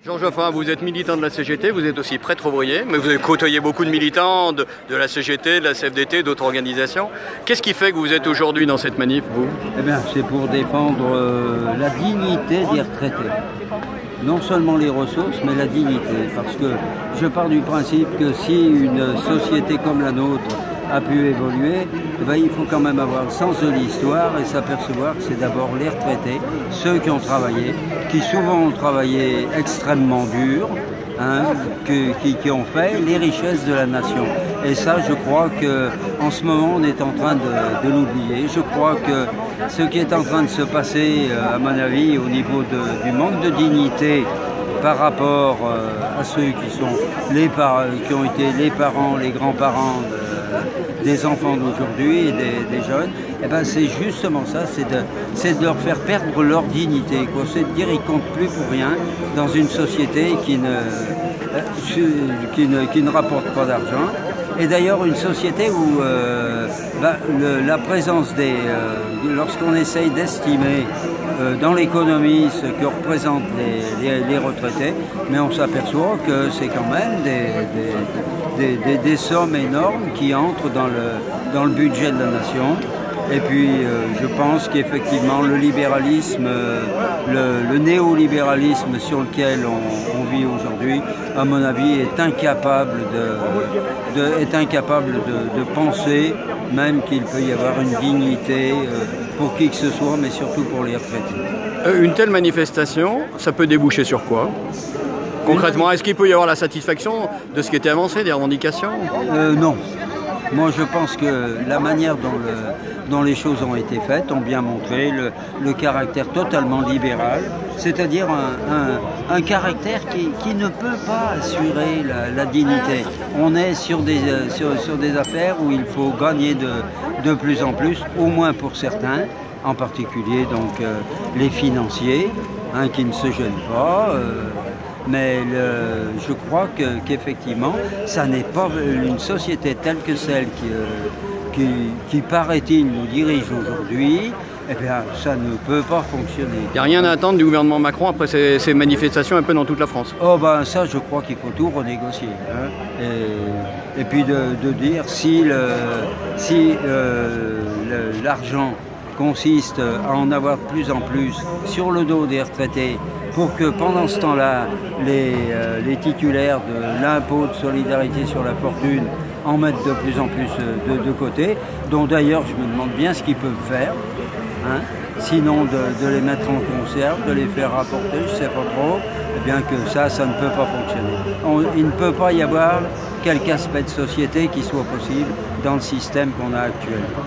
Jean Geoffrin, vous êtes militant de la CGT, vous êtes aussi prêtre ouvrier, mais vous avez côtoyé beaucoup de militants de la CGT, de la CFDT, d'autres organisations. Qu'est-ce qui fait que vous êtes aujourd'hui dans cette manif, vous? Eh bien, c'est pour défendre la dignité des retraités. Non seulement les ressources, mais la dignité. Parce que je pars du principe que si une société comme la nôtre a pu évoluer, eh bien, il faut quand même avoir le sens de l'histoire et s'apercevoir que c'est d'abord les retraités, ceux qui ont travaillé, qui souvent ont travaillé extrêmement dur, qui ont fait les richesses de la nation. Et ça, je crois qu'en ce moment, on est en train de l'oublier. Je crois que ce qui est en train de se passer, à mon avis, au niveau du manque de dignité par rapport à ceux qui ont été les parents, les grands-parents des enfants d'aujourd'hui et des jeunes, eh ben c'est justement ça, c'est de leur faire perdre leur dignité, c'est de dire qu'ils ne comptent plus pour rien dans une société qui ne rapporte pas d'argent. Et d'ailleurs une société où la présence lorsqu'on essaye d'estimer dans l'économie ce que représentent les retraités, mais on s'aperçoit que c'est quand même des sommes énormes qui entrent dans le budget de la nation. Et puis je pense qu'effectivement le libéralisme, le néolibéralisme sur lequel on vit aujourd'hui, à mon avis, est incapable de penser même qu'il peut y avoir une dignité pour qui que ce soit, mais surtout pour les retraités. Une telle manifestation, ça peut déboucher sur quoi? Concrètement, est-ce qu'il peut y avoir la satisfaction de ce qui était avancé, des revendications? Non. Moi, je pense que la manière dont les choses ont été faites ont bien montré le caractère totalement libéral, c'est-à-dire un caractère qui ne peut pas assurer la dignité. On est sur des affaires où il faut gagner de plus en plus, au moins pour certains, en particulier donc les financiers, qui ne se gênent pas. Mais je crois qu'effectivement, ça n'est pas une société telle que celle qui paraît-il, nous dirige aujourd'hui. Eh bien, ça ne peut pas fonctionner. Il n'y a rien à attendre du gouvernement Macron après ces manifestations un peu dans toute la France? Oh ben ça, je crois qu'il faut tout renégocier. Et puis de dire si l'argent consiste à en avoir de plus en plus sur le dos des retraités, pour que pendant ce temps-là, les titulaires de l'impôt de solidarité sur la fortune en mettent de plus en plus de côté, dont d'ailleurs je me demande bien ce qu'ils peuvent faire, sinon de les mettre en conserve, de les faire rapporter, je ne sais pas trop, eh bien que ça ne peut pas fonctionner. Il ne peut pas y avoir quelque aspect de société qui soit possible dans le système qu'on a actuellement.